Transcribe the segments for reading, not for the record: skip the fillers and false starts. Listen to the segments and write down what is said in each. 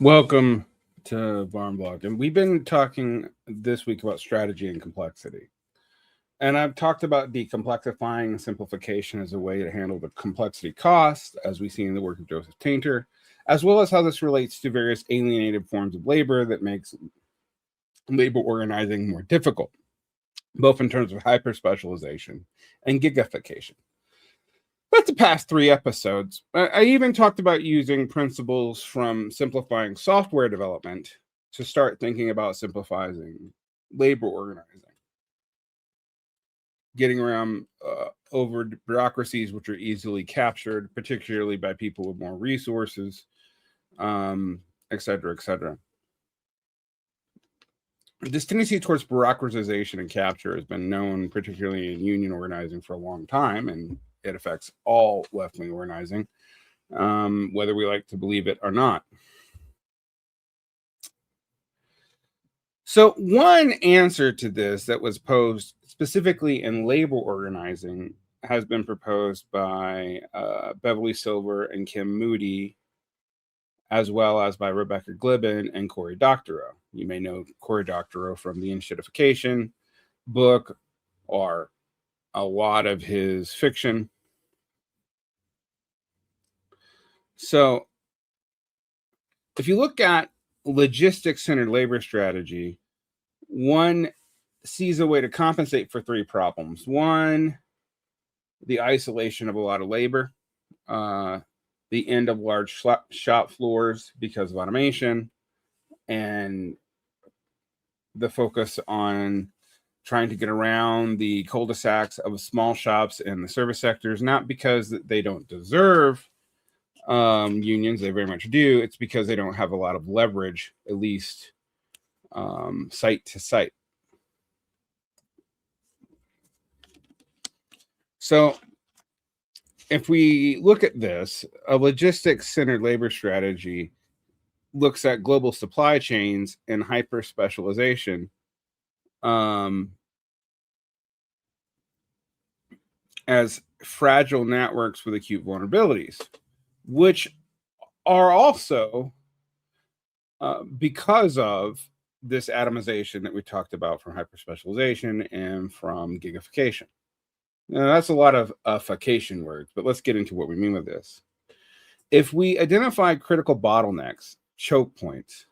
Welcome to Varn Blog. And we've been talking this week about strategy and complexity. And I've talked about decomplexifying simplification as a way to handle the complexity cost, as we see in the work of Joseph Tainter, as well as how this relates to various alienated forms of labor that makes labor organizing more difficult, both in terms of hyper-specialization and gigification. That's the past 3 episodes. I even talked about using principles from simplifying software development to start thinking about simplifying labor organizing. Getting around over bureaucracies which are easily captured, particularly by people with more resources, et cetera, et cetera. This tendency towards bureaucratization and capture has been known, particularly in union organizing, for a long time, and it affects all left-wing organizing, whether we like to believe it or not. So one answer to this that was posed specifically in labor organizing has been proposed by Beverly Silver and Kim Moody, as well as by Rebecca Glibben and Cory Doctorow. You may know Cory Doctorow from the Installment book or a lot of his fiction. So if you look at logistics-centered labor strategy, one sees a way to compensate for 3 problems. One, the isolation of a lot of labor, the end of large shop floors because of automation, and the focus on trying to get around the cul-de-sacs of small shops and the service sectors, not because they don't deserve unions, they very much do. It's because they don't have a lot of leverage, at least site to site. So if we look at this, a logistics-centered labor strategy looks at global supply chains and hyper-specialization as fragile networks with acute vulnerabilities, which are also because of this atomization that we talked about from hyper-specialization and from gigification. Now, that's a lot of fication words, but let's get into what we mean with this. If we identify critical bottlenecks, choke points,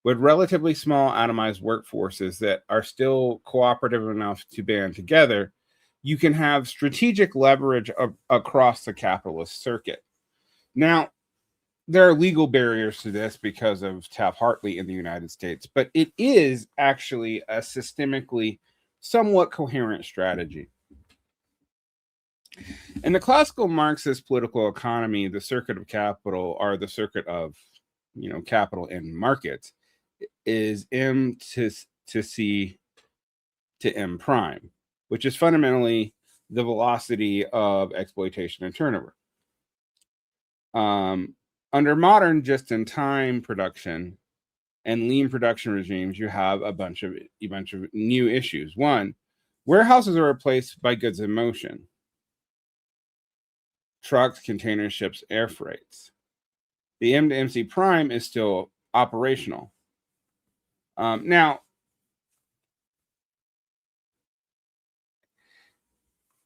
with relatively small atomized workforces that are still cooperative enough to band together, you can have strategic leverage across the capitalist circuit. Now, there are legal barriers to this because of Taft-Hartley in the United States, but it is actually a systemically somewhat coherent strategy. In the classical Marxist political economy, the circuit of capital, or the circuit of capital and markets, is M to C to M prime, which is fundamentally the velocity of exploitation and turnover. Under modern just-in-time production and lean production regimes, you have a bunch of new issues. One, warehouses are replaced by goods in motion. Trucks, container ships, air freights. The M to MC prime is still operational. Now,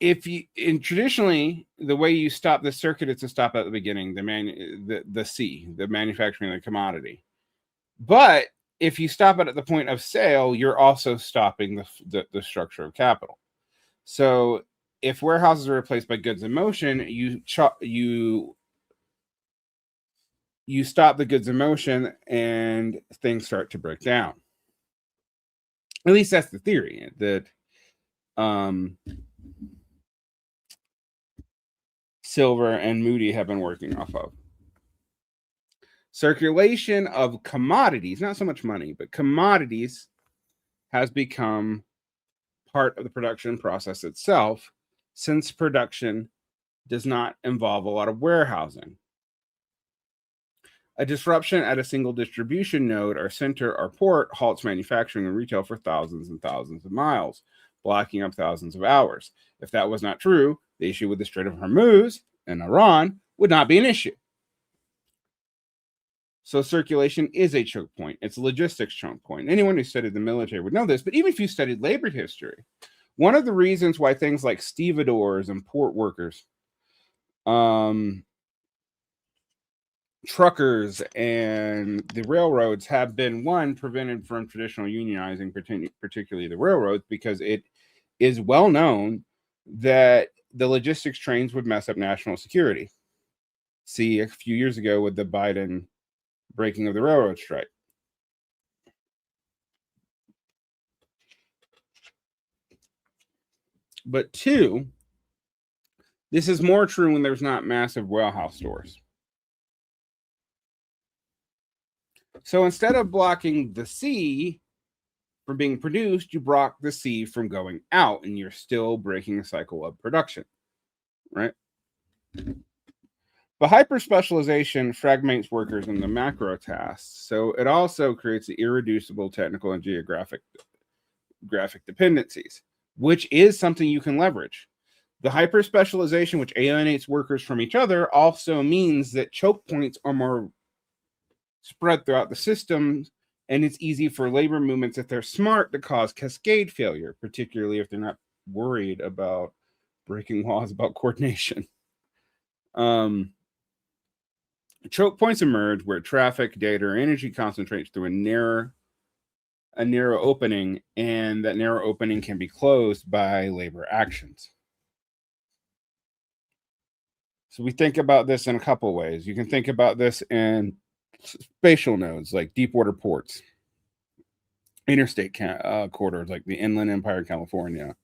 traditionally, the way you stop the circuit is to stop at the beginning, the manufacturing of the commodity. But if you stop it at the point of sale, you're also stopping the structure of capital. So if warehouses are replaced by goods in motion, you stop the goods in motion and things start to break down. At least that's the theory that Silver and Moody have been working off of. Circulation of commodities, not so much money, but commodities, has become part of the production process itself, since production does not involve a lot of warehousing. A disruption at a single distribution node or center or port halts manufacturing and retail for thousands and thousands of miles, blocking up thousands of hours. If that was not true, the issue with the Strait of Hormuz and Iran would not be an issue. So circulation is a choke point. It's a logistics choke point. Anyone who studied the military would know this, but even if you studied labor history, one of the reasons why things like stevedores and port workers, truckers, and the railroads have been, one, prevented from traditional unionizing, particularly the railroads, because it is well known that the logistics trains would mess up national security. See a few years ago with the Biden breaking of the railroad strike. But two, this is more true when there's not massive warehouse stores. So instead of blocking the sea from being produced, you block the sea from going out, and you're still breaking the cycle of production, right? But hyper-specialization fragments workers into macro tasks, so it also creates the irreducible technical and geographic dependencies, which is something you can leverage. The hyper-specialization, which alienates workers from each other, also means that choke points are more spread throughout the system, and it's easy for labor movements, if they're smart, to cause cascade failure, particularly if they're not worried about breaking laws about coordination. Choke points emerge where traffic, data, or energy concentrates through a narrow opening, and that narrow opening can be closed by labor actions. So we think about this in a couple of ways. You can think about this in spatial nodes like deep water ports, interstate corridors like the Inland Empire of California,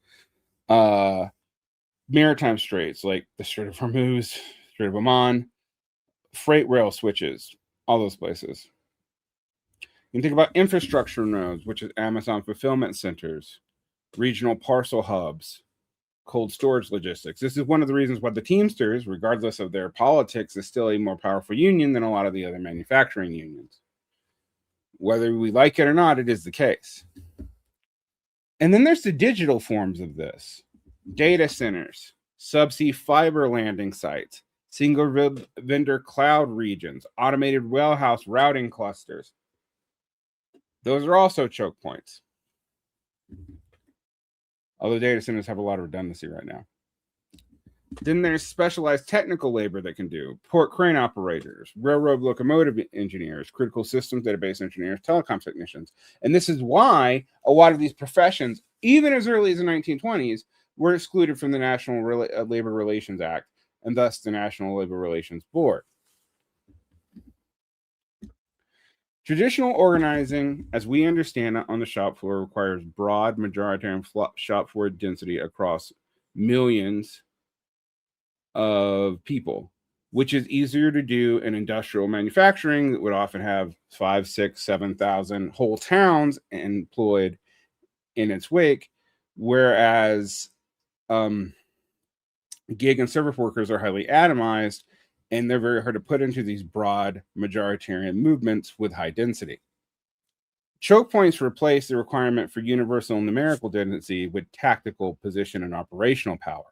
maritime straits like the Strait of Hormuz, Strait of Oman, freight rail switches, all those places. You can think about infrastructure nodes, which is Amazon fulfillment centers, regional parcel hubs, cold storage logistics. This is one of the reasons why the Teamsters, regardless of their politics, is still a more powerful union than a lot of the other manufacturing unions. Whether we like it or not, it is the case. And then there's the digital forms of this. Data centers, subsea fiber landing sites, single vendor cloud regions, automated warehouse routing clusters. Those are also choke points. Although data centers have a lot of redundancy right now. Then there's specialized technical labor that can do. Port crane operators, railroad locomotive engineers, critical systems database engineers, telecom technicians. And this is why a lot of these professions, even as early as the 1920s, were excluded from the National Labor Relations Act, and thus the National Labor Relations Board. Traditional organizing, as we understand it on the shop floor, requires broad majoritarian shop floor density across millions of people, which is easier to do in industrial manufacturing that would often have 5, 6, 7,000 whole towns employed in its wake, whereas gig and service workers are highly atomized, and they're very hard to put into these broad majoritarian movements with high density. Choke points replace the requirement for universal numerical density with tactical position and operational power.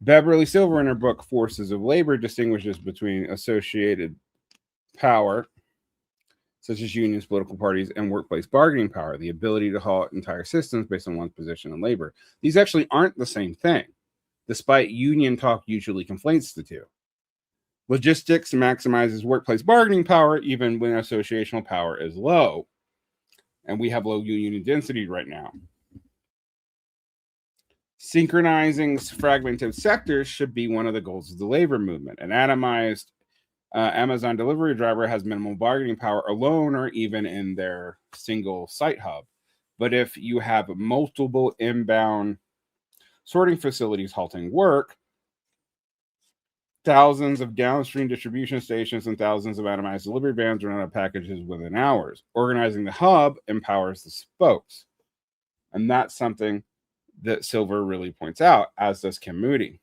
Beverly Silver, in her book Forces of Labor, distinguishes between associated power, such as unions, political parties, and workplace bargaining power, the ability to halt entire systems based on one's position in labor. These actually aren't the same thing, despite union talk usually conflates the two. Logistics maximizes workplace bargaining power even when associational power is low, and we have low union density right now. Synchronizing fragmented sectors should be one of the goals of the labor movement. An atomized Amazon delivery driver has minimal bargaining power alone or even in their single site hub. But if you have multiple inbound sorting facilities halting work, thousands of downstream distribution stations and thousands of atomized delivery vans run out of packages within hours. Organizing the hub empowers the spokes. And that's something that Silver really points out, as does Kim Moody.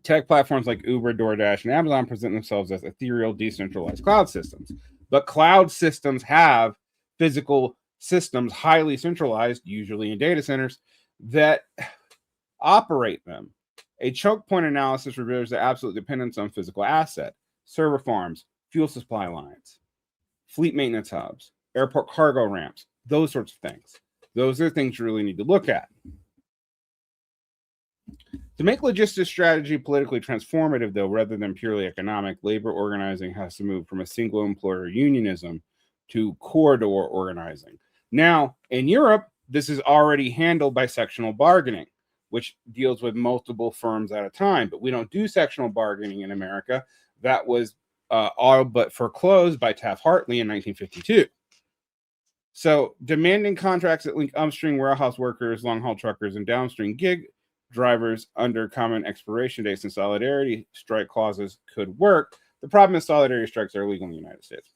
Tech platforms like Uber, DoorDash, and Amazon present themselves as ethereal, decentralized cloud systems. But cloud systems have physical systems, highly centralized, usually in data centers, that operate them. A choke point analysis reveals the absolute dependence on physical asset, server farms, fuel supply lines, fleet maintenance hubs, airport cargo ramps, those sorts of things. Those are things you really need to look at. To make logistics strategy politically transformative, though, rather than purely economic, labor organizing has to move from a single employer unionism to corridor organizing. Now, in Europe, this is already handled by sectional bargaining, which deals with multiple firms at a time. But we don't do sectional bargaining in America. That was all but foreclosed by Taft-Hartley in 1952. So demanding contracts that link upstream warehouse workers, long-haul truckers, and downstream gig drivers under common expiration dates and solidarity strike clauses could work. The problem is solidarity strikes are illegal in the United States.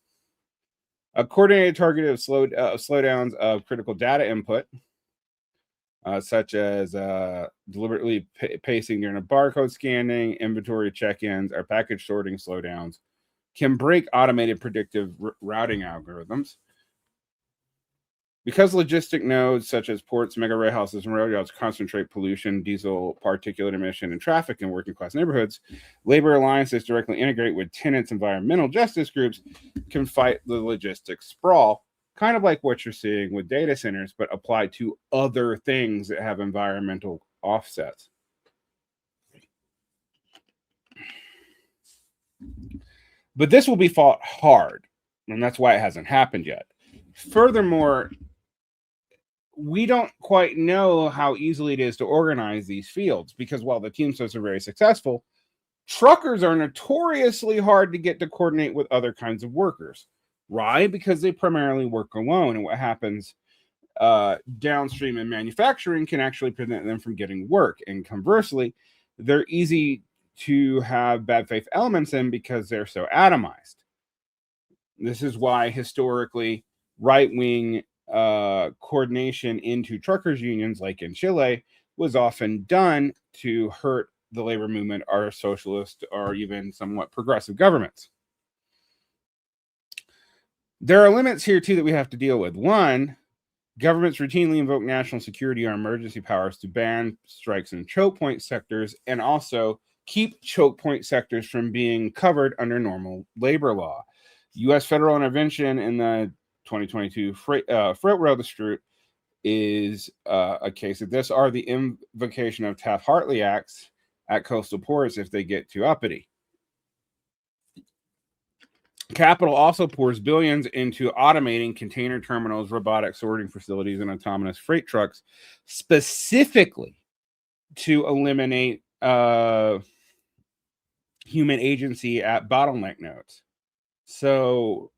A coordinated targeted slowdowns of critical data input, such as deliberately pacing during a barcode scanning, inventory check-ins, or package sorting slowdowns, can break automated predictive routing algorithms. Because logistic nodes such as ports, mega warehouses, and rail yards concentrate pollution, diesel, particulate emission, and traffic in working-class neighborhoods, labor alliances directly integrate with tenants' environmental justice groups can fight the logistics sprawl, kind of like what you're seeing with data centers, but applied to other things that have environmental offsets. But this will be fought hard, and that's why it hasn't happened yet. Furthermore, we don't quite know how easily it is to organize these fields, because while the Teamsters are very successful, truckers are notoriously hard to get to coordinate with other kinds of workers. Why? Because they primarily work alone, and what happens downstream in manufacturing can actually prevent them from getting work. And conversely, they're easy to have bad faith elements in because they're so atomized. This is why historically right-wing coordination into truckers unions, like in Chile, was often done to hurt the labor movement or socialist or even somewhat progressive governments. There are limits here too that we have to deal with. One, governments routinely invoke national security or emergency powers to ban strikes in choke point sectors and also keep choke point sectors from being covered under normal labor law. U.S. federal intervention in the 2022 freight rail dispute is a case of this, or the invocation of Taft-Hartley acts at coastal ports if they get too uppity. Capital also pours billions into automating container terminals, robotic sorting facilities, and autonomous freight trucks, specifically to eliminate human agency at bottleneck nodes. So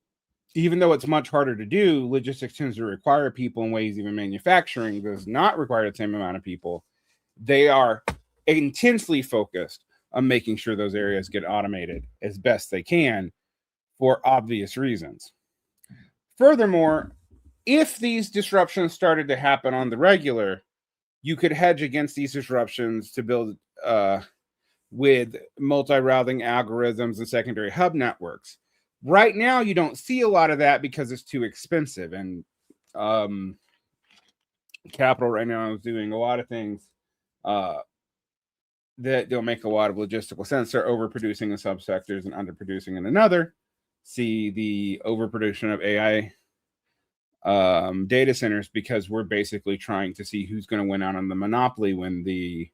even though it's much harder to do, logistics tends to require people in ways even manufacturing does not require the same amount of people. They are intensely focused on making sure those areas get automated as best they can for obvious reasons. Furthermore, if these disruptions started to happen on the regular, you could hedge against these disruptions to build with multi-routing algorithms and secondary hub networks. Right now, you don't see a lot of that because it's too expensive. And Capital right now is doing a lot of things that don't make a lot of logistical sense. They're overproducing in subsectors and underproducing in another. See the overproduction of AI data centers because we're basically trying to see who's going to win out on the monopoly when the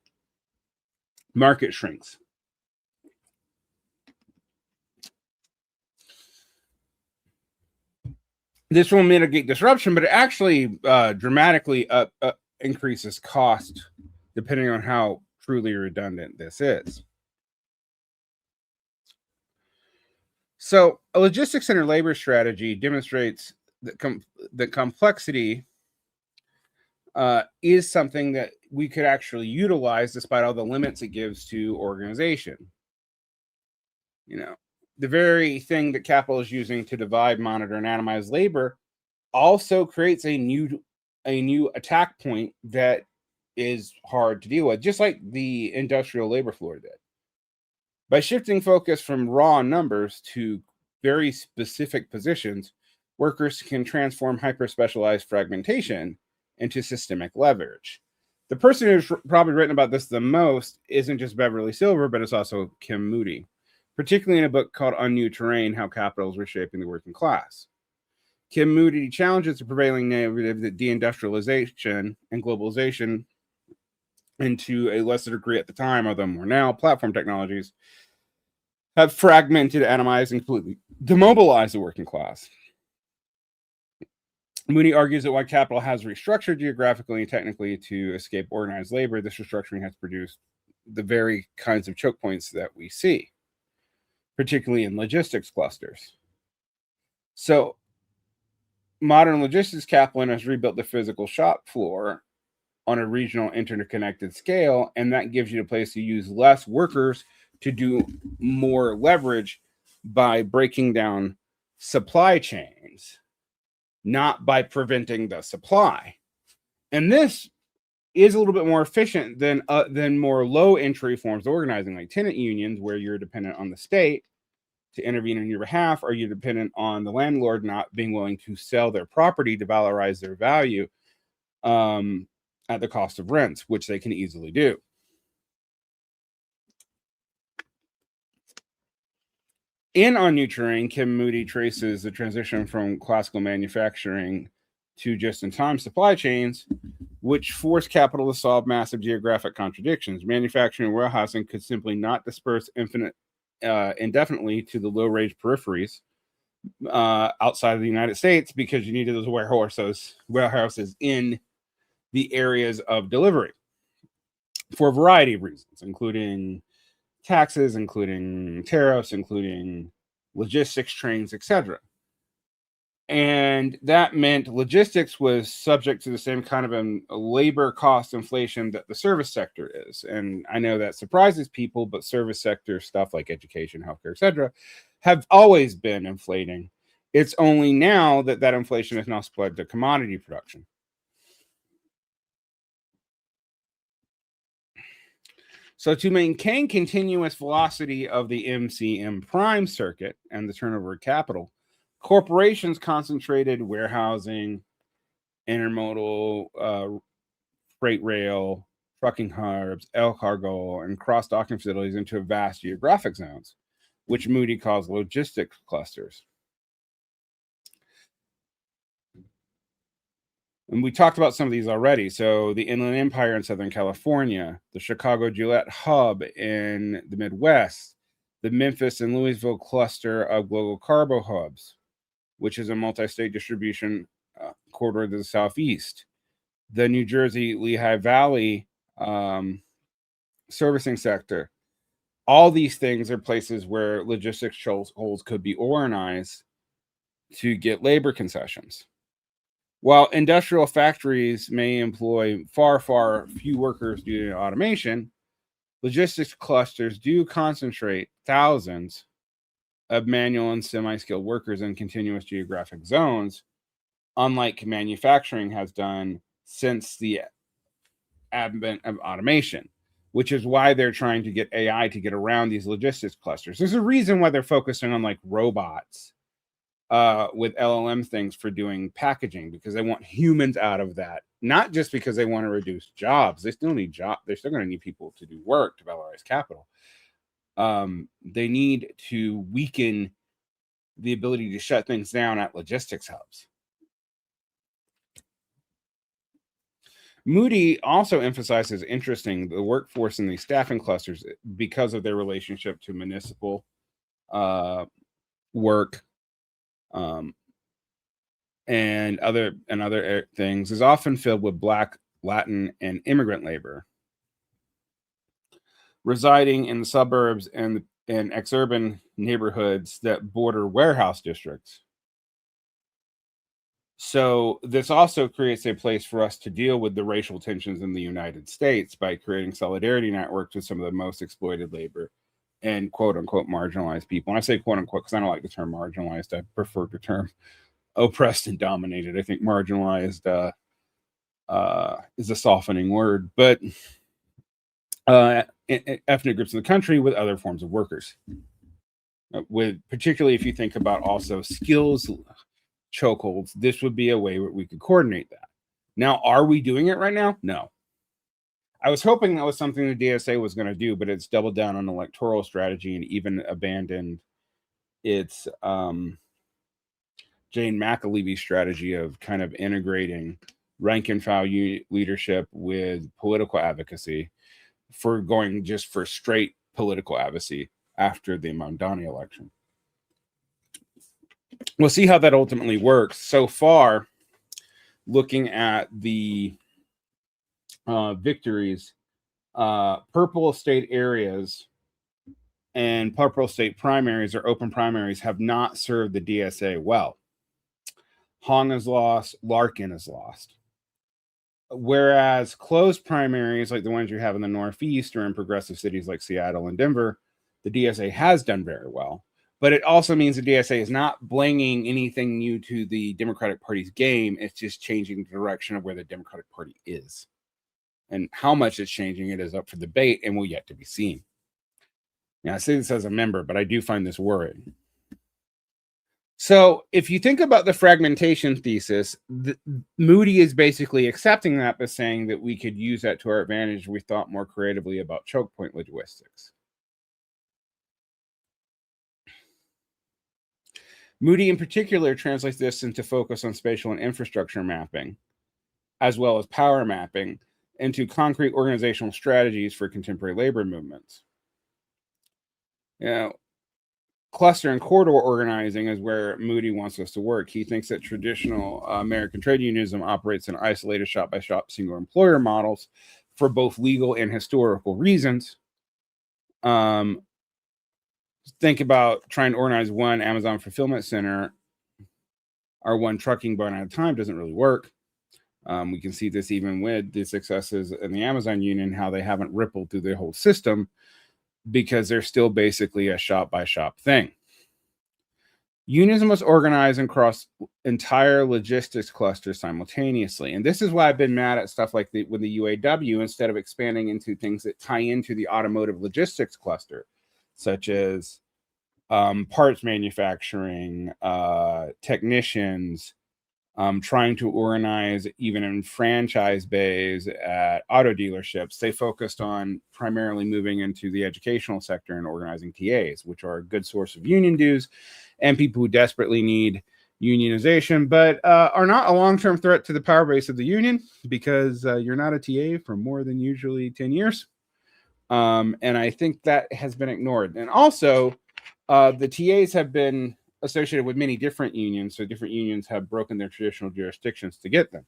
market shrinks. This will mitigate disruption, but it actually dramatically increases cost depending on how truly redundant this is. So a logistics-centered labor strategy demonstrates that complexity is something that we could actually utilize despite all the limits it gives to organization. You know, the very thing that capital is using to divide, monitor, and atomize labor also creates a new attack point that is hard to deal with, just like the industrial labor floor did. By shifting focus from raw numbers to very specific positions, workers can transform hyper-specialized fragmentation into systemic leverage. The person who's probably written about this the most isn't just Beverly Silver, but it's also Kim Moody, particularly in a book called On New Terrain, How Capital is Reshaping the Working Class. Kim Moody challenges the prevailing narrative that deindustrialization and globalization, and to a lesser degree at the time, although more now, platform technologies, have fragmented, atomized, and completely demobilized the working class. Moody argues that while capital has restructured geographically and technically to escape organized labor, this restructuring has produced the very kinds of choke points that we see, particularly in logistics clusters. So, modern logistics capital has rebuilt the physical shop floor on a regional interconnected scale, and that gives you a place to use less workers to do more leverage by breaking down supply chains, not by preventing the supply. And this is a little bit more efficient than more low entry forms of organizing, like tenant unions, where you're dependent on the state to intervene on your behalf, or you're dependent on the landlord not being willing to sell their property to valorize their value at the cost of rents, which they can easily do. In On New Terrain, Kim Moody traces the transition from classical manufacturing to just-in-time supply chains, which force capital to solve massive geographic contradictions. Manufacturing and warehousing could simply not disperse indefinitely to the low-range peripheries outside of the United States, because you needed those warehouses in the areas of delivery for a variety of reasons, including taxes, including tariffs, including logistics trains, etc. And that meant logistics was subject to the same kind of labor cost inflation that the service sector is. And I know that surprises people, but service sector stuff like education, healthcare, etc., have always been inflating. It's only now that that inflation is now spread to commodity production. So to maintain continuous velocity of the MCM prime circuit and the turnover of capital, corporations concentrated warehousing, intermodal freight rail, trucking hubs, air cargo, and cross-docking facilities into vast geographic zones, which Moody calls logistics clusters. And we talked about some of these already. So the Inland Empire in Southern California, the Chicago Gillette Hub in the Midwest, the Memphis and Louisville cluster of global cargo hubs, which is a multi-state distribution corridor to the southeast, the New Jersey Lehigh Valley servicing sector. All these things are places where logistics holes could be organized to get labor concessions. While industrial factories may employ far, far few workers due to automation, logistics clusters do concentrate thousands of manual and semi-skilled workers in continuous geographic zones, unlike manufacturing has done since the advent of automation, which is why they're trying to get AI to get around these logistics clusters. There's a reason why they're focusing on like robots with LLM things for doing packaging, because they want humans out of that, not just because they want to reduce jobs. They still need jobs. They're still going to need people to do work to valorize capital. They need to weaken the ability to shut things down at logistics hubs. Moody also emphasizes interesting the workforce in these staffing clusters because of their relationship to municipal work and other things is often filled with Black, Latin, and immigrant labor residing in the suburbs and exurban neighborhoods that border warehouse districts. So this also creates a place for us to deal with the racial tensions in the United States by creating solidarity networks with some of the most exploited labor and quote unquote marginalized people. And I say quote unquote because I don't like the term marginalized. I prefer the term oppressed and dominated. I think marginalized is a softening word, but ethnic groups in the country with other forms of workers. With particularly if you think about also skills chokeholds, this would be a way where we could coordinate that. Now, are we doing it right now? No. I was hoping that was something the DSA was going to do, but it's doubled down on electoral strategy and even abandoned its Jane McAlevey strategy of kind of integrating rank and file leadership with political advocacy, for going just for straight political advocacy after the Mamdani election. We'll see how that ultimately works. So far, looking at the victories, purple state areas and purple state primaries or open primaries have not served the DSA well. Hong is lost, Larkin is lost. Whereas closed primaries, like the ones you have in the Northeast or in progressive cities like Seattle and Denver, the DSA has done very well. But it also means the DSA is not bringing anything new to the Democratic Party's game. It's just changing the direction of where the Democratic Party is. And how much it's changing it is up for debate and will yet to be seen. Now, I say this as a member, but I do find this worrying. So if you think about the fragmentation thesis, Moody is basically accepting that by saying that we could use that to our advantage if we thought more creatively about choke point linguistics. Moody in particular translates this into focus on spatial and infrastructure mapping, as well as power mapping, into concrete organizational strategies for contemporary labor movements. You know, cluster and corridor organizing is where Moody wants us to work. He thinks that traditional American trade unionism operates in isolated shop-by-shop single employer models for both legal and historical reasons. Think about trying to organize one Amazon fulfillment center or one trucking barn at a time doesn't really work. We can see this even with the successes in the Amazon union, how they haven't rippled through the whole system because they're still basically a shop-by-shop thing. Unionism must organize across entire logistics clusters simultaneously. And this is why I've been mad at stuff like with the UAW, instead of expanding into things that tie into the automotive logistics cluster, such as parts manufacturing, technicians, trying to organize even in franchise bays at auto dealerships. They focused on primarily moving into the educational sector and organizing TAs, which are a good source of union dues and people who desperately need unionization, but are not a long-term threat to the power base of the union because you're not a TA for more than usually 10 years. And I think that has been ignored. And also, the TAs have been associated with many different unions, so different unions have broken their traditional jurisdictions to get them,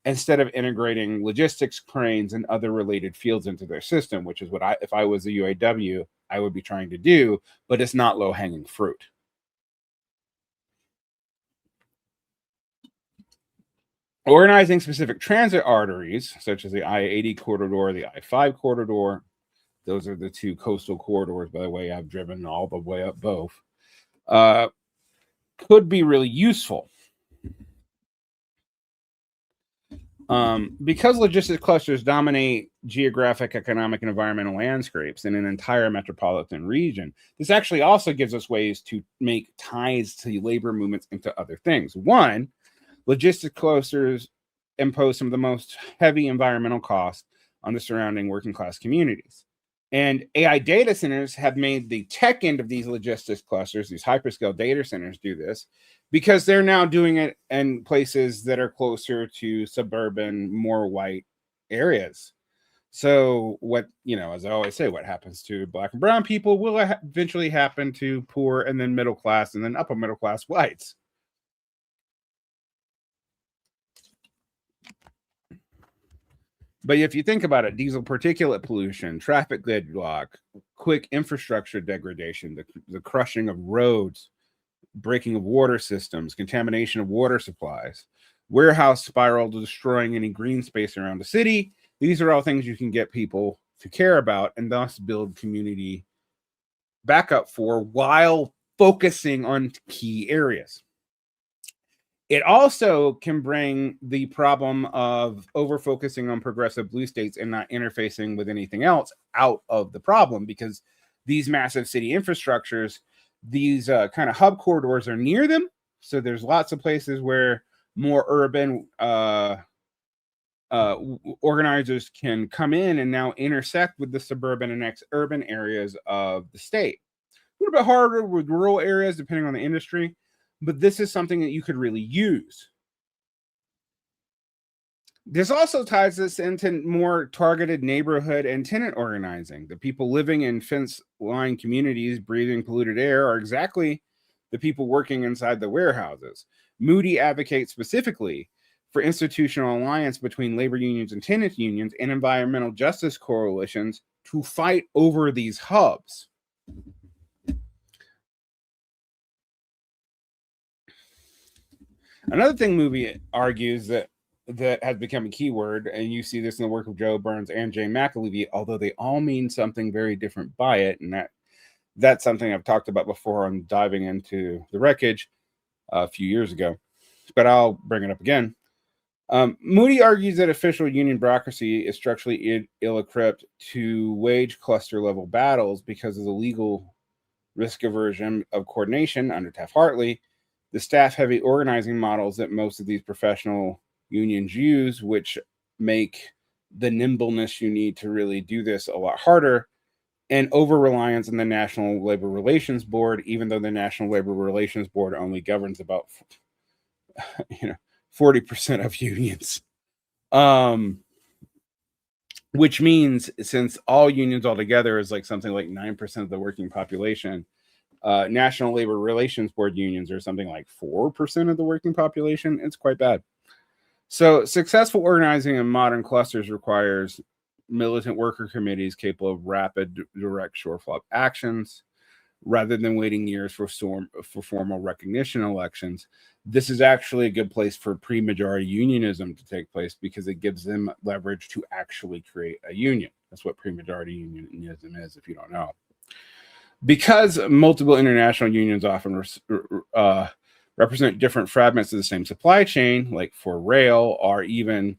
instead of integrating logistics, cranes, and other related fields into their system, which is what if I was the UAW, I would be trying to do, but it's not low-hanging fruit. Organizing specific transit arteries, such as the I-80 corridor, the I-5 corridor, those are the two coastal corridors, by the way. I've driven all the way up both. Could be really useful. Because logistics clusters dominate geographic, economic, and environmental landscapes in an entire metropolitan region, this actually also gives us ways to make ties to labor movements into other things. One, logistics clusters impose some of the most heavy environmental costs on the surrounding working class communities. And AI data centers have made the tech end of these logistics clusters, these hyperscale data centers, do this because they're now doing it in places that are closer to suburban, more white areas. So what, as I always say, what happens to Black and brown people will eventually happen to poor and then middle class and then upper middle class whites. But if you think about it, diesel particulate pollution, traffic gridlock, quick infrastructure degradation, the crushing of roads, breaking of water systems, contamination of water supplies, warehouse spiral destroying any green space around the city. These are all things you can get people to care about and thus build community backup for while focusing on key areas. It also can bring the problem of over-focusing on progressive blue states and not interfacing with anything else out of the problem, because these massive city infrastructures, these kind of hub corridors are near them. So there's lots of places where more urban organizers can come in and now intersect with the suburban and ex-urban areas of the state. A little bit harder with rural areas, depending on the industry, but this is something that you could really use. This also ties us into more targeted neighborhood and tenant organizing. The people living in fence-lined communities, breathing polluted air, are exactly the people working inside the warehouses. Moody advocates specifically for institutional alliance between labor unions and tenant unions and environmental justice coalitions to fight over these hubs. Another thing Moody argues that has become a keyword, and you see this in the work of Joe Burns and Jane McAlevey, although they all mean something very different by it, and that's something I've talked about before on diving into the wreckage a few years ago, but I'll bring it up again. Moody argues that official union bureaucracy is structurally ill-equipped to wage cluster-level battles because of the legal risk aversion of coordination under Taft-Hartley, the staff-heavy organizing models that most of these professional unions use, which make the nimbleness you need to really do this a lot harder, and over-reliance on the National Labor Relations Board, even though the National Labor Relations Board only governs about 40% of unions. Which means since all unions altogether is like something like 9% of the working population, National Labor Relations Board unions are something like 4% of the working population. It's quite bad. So successful organizing in modern clusters requires militant worker committees capable of rapid, direct shore-flop actions rather than waiting years for formal recognition elections. This is actually a good place for pre-majority unionism to take place because it gives them leverage to actually create a union. That's what pre-majority unionism is, if you don't know. Because multiple international unions often represent different fragments of the same supply chain, like for rail or even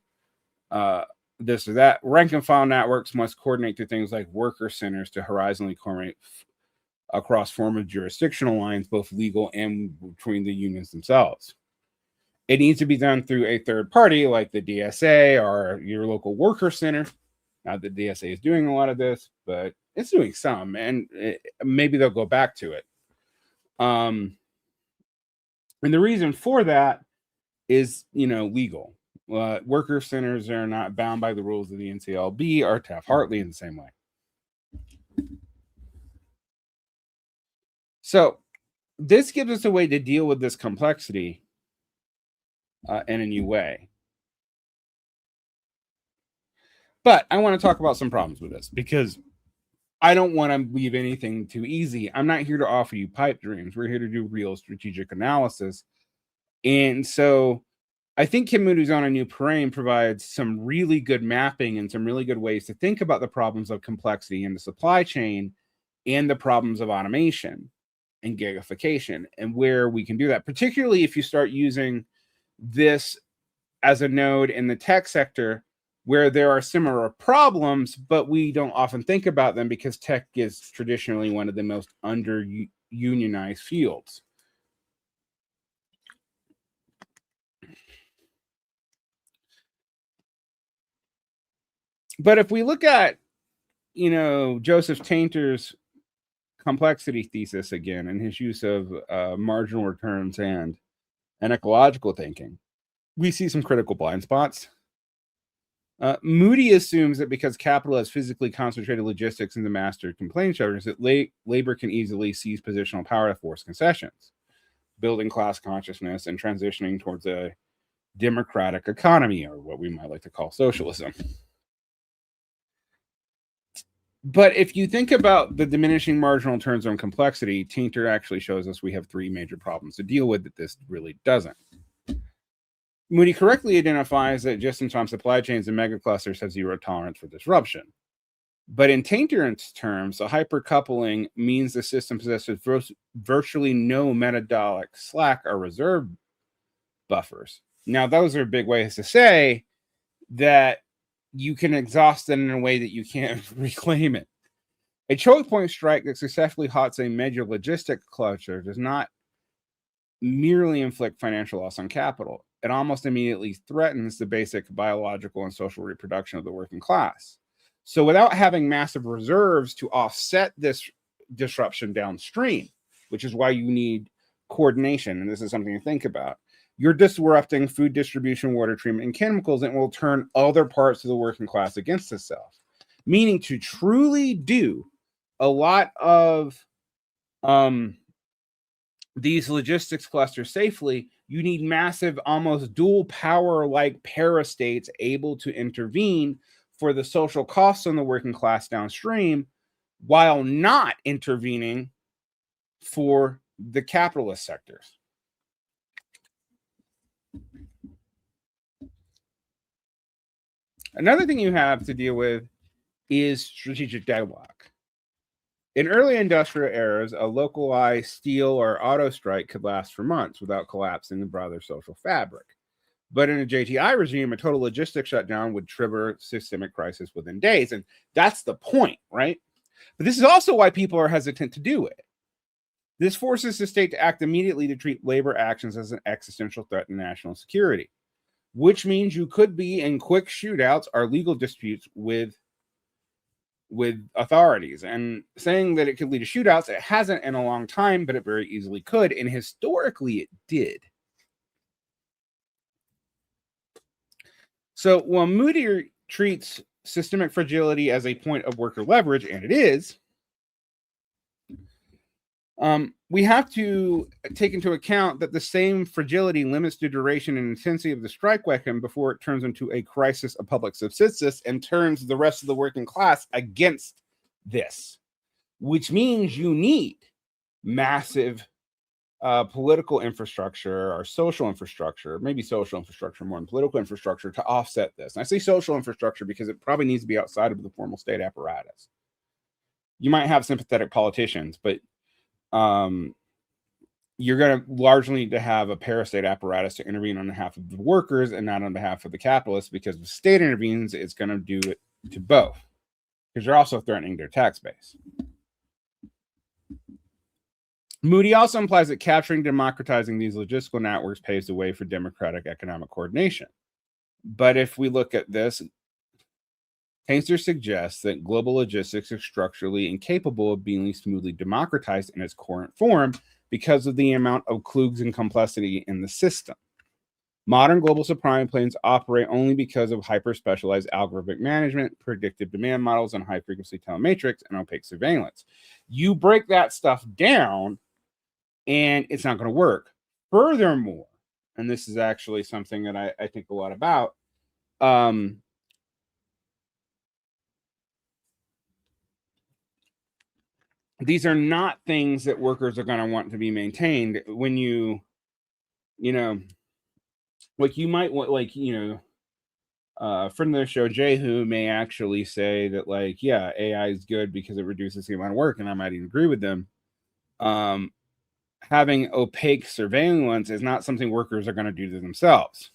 this or that, rank and file networks must coordinate through things like worker centers to horizontally coordinate across former jurisdictional lines, both legal and between the unions themselves. It needs to be done through a third party like the DSA or your local worker center. Not that DSA is doing a lot of this, but it's doing some, and maybe they'll go back to it. And the reason for that is, legal. Worker centers are not bound by the rules of the NCLB or Taft-Hartley in the same way. So this gives us a way to deal with this complexity in a new way. But I want to talk about some problems with this because I don't want to leave anything too easy. I'm not here to offer you pipe dreams. We're here to do real strategic analysis. And so I think Kim Moody's On a New Parade provides some really good mapping and some really good ways to think about the problems of complexity in the supply chain and the problems of automation and gigification and where we can do that, particularly if you start using this as a node in the tech sector where there are similar problems, but we don't often think about them because tech is traditionally one of the most under-unionized fields. But if we look at, Joseph Tainter's complexity thesis again and his use of marginal returns and ecological thinking, we see some critical blind spots. Moody assumes that because capital has physically concentrated logistics in the master complaint shelters, that labor can easily seize positional power to force concessions, building class consciousness and transitioning towards a democratic economy, or what we might like to call socialism. But if you think about the diminishing marginal returns on complexity, Tainter actually shows us we have three major problems to deal with that this really doesn't. Moody correctly identifies that just-in-time supply chains and megaclusters have zero tolerance for disruption. But in Tainter's terms, a hypercoupling means the system possesses virtually no metadolic slack or reserve buffers. Now, those are big ways to say that you can exhaust it in a way that you can't reclaim it. A choke point strike that successfully halts a major logistic cluster does not merely inflict financial loss on capital. it almost immediately threatens the basic biological and social reproduction of the working class. So without having massive reserves to offset this disruption downstream, which is why you need coordination, and this is something to think about, you're disrupting food distribution, water treatment, and chemicals, and it will turn other parts of the working class against itself. Meaning, to truly do a lot of these logistics clusters safely, you need massive, almost dual power-like parastates able to intervene for the social costs on the working class downstream, while not intervening for the capitalist sectors. Another thing you have to deal with is strategic deadlock. In early industrial eras, a localized steel or auto strike could last for months without collapsing the broader social fabric. But in a JTI regime, a total logistics shutdown would trigger systemic crisis within days. And that's the point, right? But this is also why people are hesitant to do it. This forces the state to act immediately to treat labor actions as an existential threat to national security, which means you could be in quick shootouts or legal disputes with authorities. And saying that it could lead to shootouts, it hasn't in a long time, but it very easily could. And historically, it did. So while Moody treats systemic fragility as a point of worker leverage, and it is, we have to take into account that the same fragility limits the duration and intensity of the strike weapon before it turns into a crisis of public subsistence and turns the rest of the working class against this, which means you need massive political infrastructure or social infrastructure, maybe social infrastructure more than political infrastructure, to offset this. And I say social infrastructure because it probably needs to be outside of the formal state apparatus. You might have sympathetic politicians, but you're going to largely need to have a parastate apparatus to intervene on behalf of the workers and not on behalf of the capitalists, because if the state intervenes, it's going to do it to both, because you're also threatening their tax base. Moody also implies that capturing and democratizing these logistical networks paves the way for democratic economic coordination. But if we look at this, Tainter suggests that global logistics is structurally incapable of being smoothly democratized in its current form because of the amount of kludges and complexity in the system. Modern global supply chains operate only because of hyper-specialized algorithmic management, predictive demand models, and high-frequency telemetrics and opaque surveillance. You break that stuff down, and it's not going to work. Furthermore, and this is actually something that I think a lot about, these are not things that workers are going to want to be maintained. When you know, like you might want, like, a friend of the show, Jay, who may actually say that, like, yeah, AI is good because it reduces the amount of work, and I might even agree with them. Having opaque surveillance is not something workers are going to do to themselves.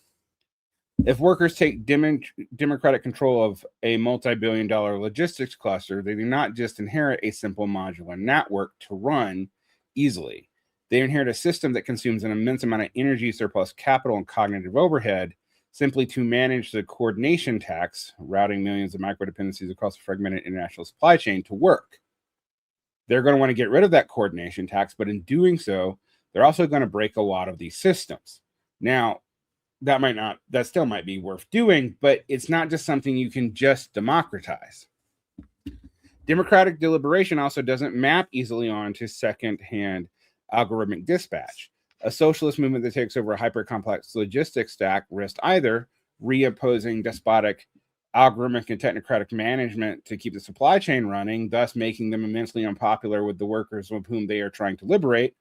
If workers take democratic control of a multi-billion-dollar logistics cluster, they do not just inherit a simple modular network to run easily. They inherit a system that consumes an immense amount of energy, surplus capital, and cognitive overhead simply to manage the coordination tax, routing millions of microdependencies across a fragmented international supply chain to work. They're going to want to get rid of that coordination tax, but in doing so, they're also going to break a lot of these systems. Now, that still might be worth doing, but it's not just something you can just democratize. Democratic deliberation also doesn't map easily onto second-hand algorithmic dispatch. A socialist movement that takes over a hyper-complex logistics stack risks either reopposing despotic algorithmic and technocratic management to keep the supply chain running, thus making them immensely unpopular with the workers of whom they are trying to liberate,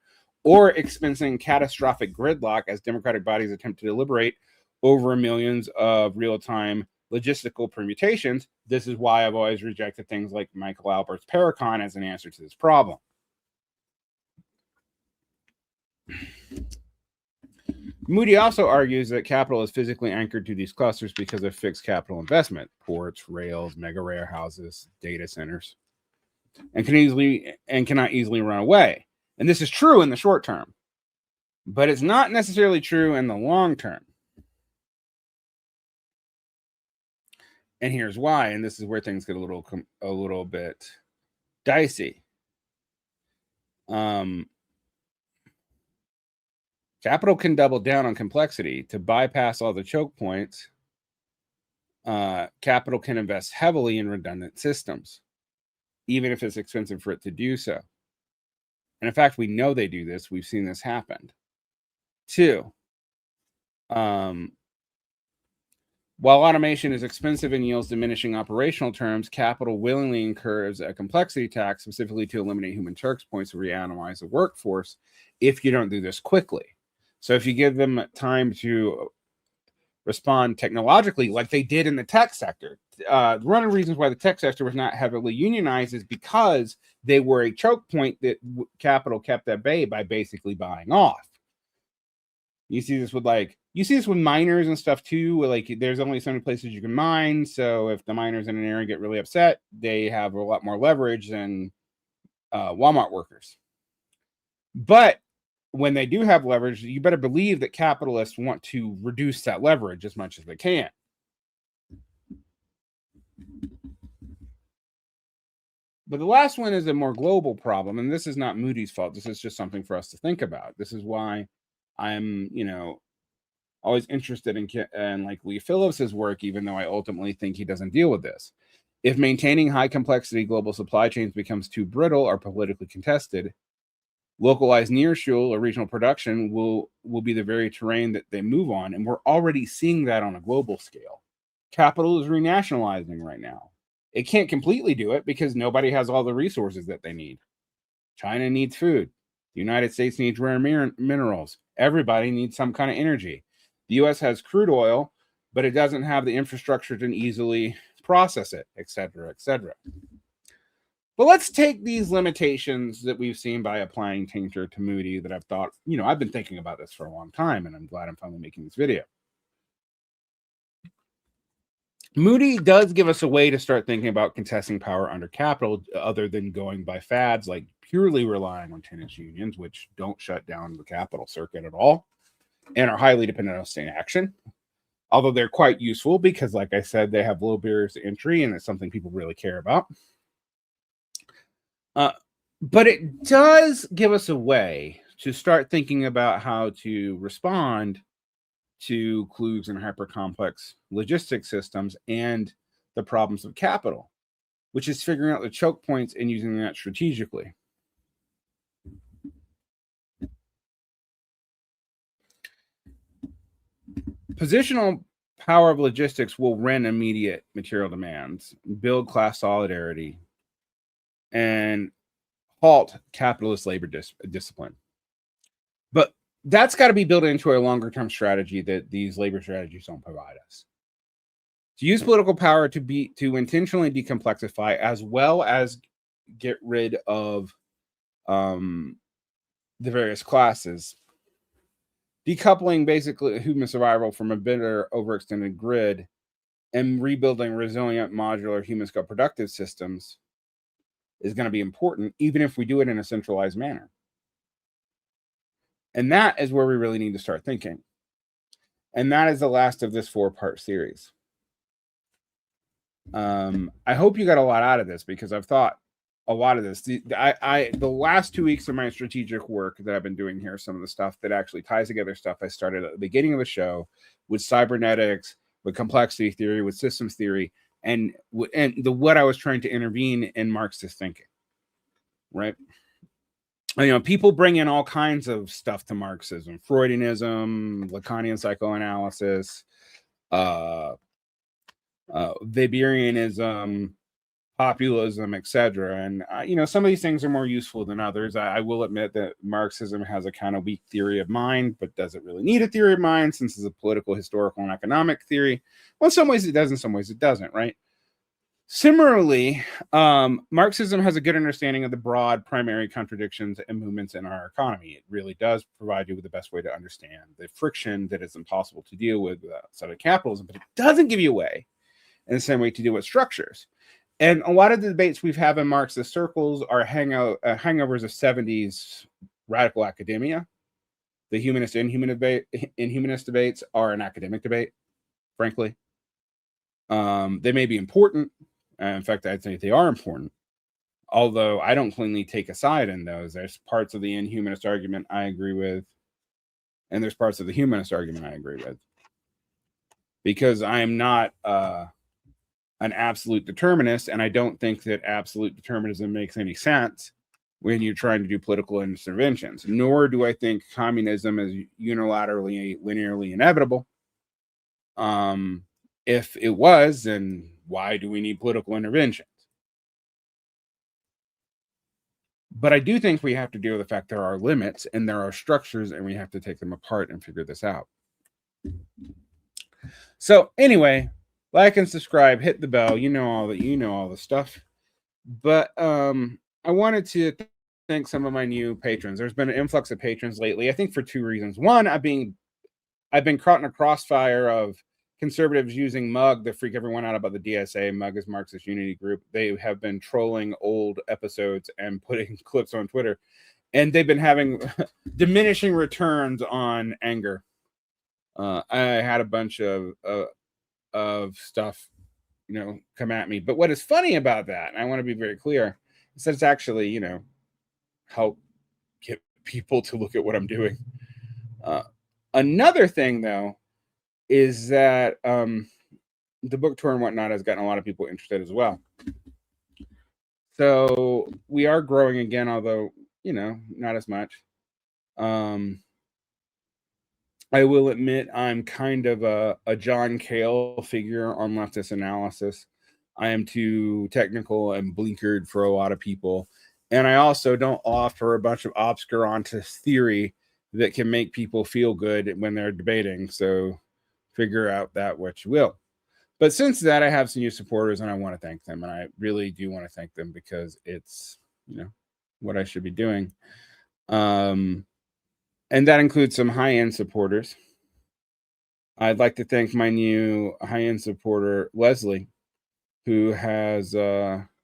or experiencing catastrophic gridlock as democratic bodies attempt to deliberate over millions of real-time logistical permutations. This is why I've always rejected things like Michael Albert's Paracon as an answer to this problem. Moody also argues that capital is physically anchored to these clusters because of fixed capital investment, ports, rails, mega warehouses, data centers, and cannot easily run away. And this is true in the short term, but it's not necessarily true in the long term. And here's why, and this is where things get a little bit dicey. Capital can double down on complexity to bypass all the choke points. Capital can invest heavily in redundant systems, even if it's expensive for it to do so. And in fact, we know they do this. We've seen this happen. 2, while automation is expensive and yields diminishing operational terms, capital willingly incurs a complexity tax specifically to eliminate human choke points to reatomize the workforce if you don't do this quickly. So if you give them time to respond technologically like they did in the tech sector, one of the reasons why the tech sector was not heavily unionized is because they were a choke point that capital kept at bay by basically buying off. You see this with miners and stuff too. Like there's only so many places you can mine. So if the miners in an area get really upset, they have a lot more leverage than Walmart workers. But when they do have leverage, you better believe that capitalists want to reduce that leverage as much as they can. But the last one is a more global problem, and this is not Moody's fault. This is just something for us to think about. This is why I'm, always interested in like Lee Phillips's work, even though I ultimately think he doesn't deal with this. If maintaining high complexity global supply chains becomes too brittle or politically contested, localized nearshore or regional production will be the very terrain that they move on, and we're already seeing that on a global scale. Capital is renationalizing right now. It can't completely do it because nobody has all the resources that they need. China needs food. The United States needs rare minerals. Everybody needs some kind of energy. The U.S. has crude oil, but it doesn't have the infrastructure to easily process it, et cetera, et cetera. But let's take these limitations that we've seen by applying Tainter to Moody that I've thought, I've been thinking about this for a long time, and I'm glad I'm finally making this video. Moody does give us a way to start thinking about contesting power under capital other than going by fads like purely relying on tenants unions, which don't shut down the capital circuit at all and are highly dependent on state action. Although they're quite useful because, like I said, they have low barriers to entry and it's something people really care about. But it does give us a way to start thinking about how to respond to kludges and hyper-complex logistics systems and the problems of capital, which is figuring out the choke points and using that strategically. Positional power of logistics will rend immediate material demands, build class solidarity, and halt capitalist labor discipline. But that's got to be built into a longer-term strategy that these labor strategies don't provide us. To use political power to intentionally decomplexify as well as get rid of the various classes, decoupling basically human survival from a bitter, overextended grid, and rebuilding resilient, modular, human-scale productive systems is going to be important, even if we do it in a centralized manner. And that is where we really need to start thinking. And that is the last of this 4-part series. I hope you got a lot out of this because I've thought a lot of this. The last 2 weeks of my strategic work that I've been doing here, some of the stuff that actually ties together stuff I started at the beginning of the show with cybernetics, with complexity theory, with systems theory, and what I was trying to intervene in Marxist thinking, right? People bring in all kinds of stuff to Marxism, Freudianism, Lacanian psychoanalysis, Weberianism, populism, etc. And some of these things are more useful than others. I will admit that Marxism has a kind of weak theory of mind, but does it really need a theory of mind since it's a political, historical, and economic theory? Well, in some ways it does, in some ways it doesn't, right? Similarly, Marxism has a good understanding of the broad primary contradictions and movements in our economy. It really does provide you with the best way to understand the friction that is impossible to deal with outside of capitalism, but it doesn't give you a way in the same way to deal with structures. And a lot of the debates we've had in Marxist circles are hangovers of 70s radical academia. The humanist and inhumanist debates are an academic debate, frankly. They may be important. In fact, I'd say they are important. Although I don't cleanly take a side in those. There's parts of the inhumanist argument I agree with, and there's parts of the humanist argument I agree with. Because I am not an absolute determinist, and I don't think that absolute determinism makes any sense when you're trying to do political interventions. Nor do I think communism is unilaterally, linearly inevitable. If it was, then why do we need political interventions? But I do think we have to deal with the fact there are limits and there are structures, and we have to take them apart and figure this out. So anyway, like and subscribe, hit the bell. You know all the stuff. But I wanted to thank some of my new patrons. There's been an influx of patrons lately. I think for two reasons. One, I've been caught in a crossfire of conservatives using Mug to freak everyone out about the DSA. Mug is Marxist Unity Group. They have been trolling old episodes and putting clips on Twitter, and they've been having diminishing returns on anger. I had a bunch of stuff, come at me. But what is funny about that, and I want to be very clear, is that it's actually, help get people to look at what I'm doing. Another thing, though, is that the book tour and whatnot has gotten a lot of people interested as well. So we are growing again, although, not as much. I will admit I'm kind of a John Cale figure on leftist analysis. I am too technical and blinkered for a lot of people. And I also don't offer a bunch of obscurantist theory that can make people feel good when they're debating. So figure out that what you will. But since that, I have some new supporters, and I want to thank them. And I really do want to thank them because it's, what I should be doing. And that includes some high-end supporters. I'd like to thank my new high-end supporter, Leslie, who has been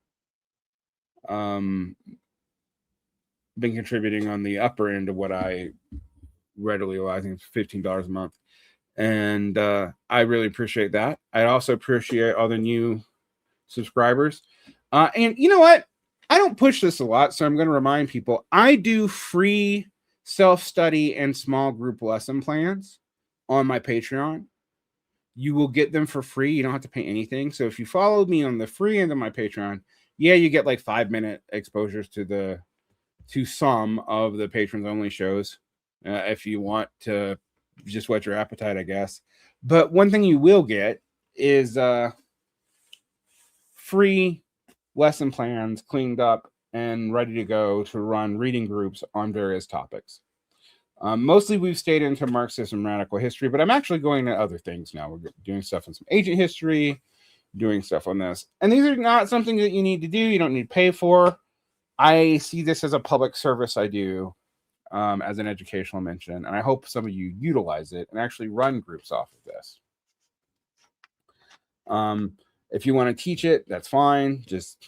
contributing on the upper end of what I readily allow. I think it's $15 a month. And I really appreciate that. I also appreciate all the new subscribers. And you know what? I don't push this a lot, so I'm going to remind people. I do free self-study and small group lesson plans on my Patreon. You will get them for free. You don't have to pay anything. So if you follow me on the free end of my Patreon, you get like 5-minute exposures to some of the patrons only shows. If you want to just whet your appetite, I guess. But one thing you will get is free lesson plans cleaned up and ready to go to run reading groups on various topics. Mostly we've stayed into Marxism, radical history, but I'm actually going to other things now. We're doing stuff on some agent history, doing stuff on this. And these are not something that you need to do. You don't need to pay for. I see this as a public service I do as an educational mention. And I hope some of you utilize it and actually run groups off of this. If you want to teach it, that's fine. Just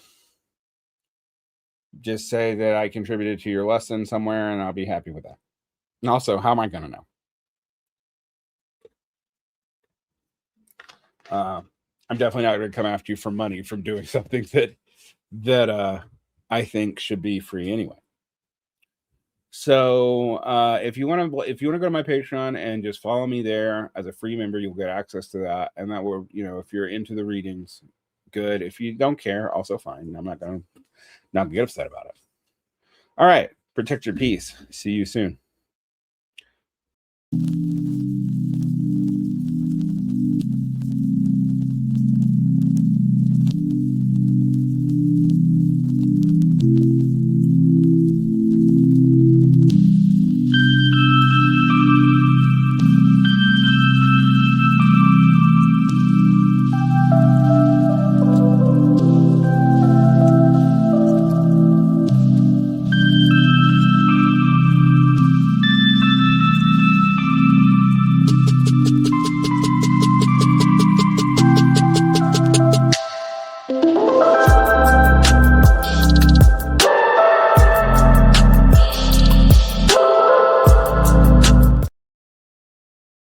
say that I contributed to your lesson somewhere, and I'll be happy with that. And also, how am I going to know? I'm definitely not going to come after you for money from doing something that I think should be free anyway. So if you want to go to my Patreon and just follow me there as a free member, you'll get access to that. And that will, if you're into the readings, good. If you don't care, also fine. I'm not going to get upset about it. All right. Protect your peace. See you soon.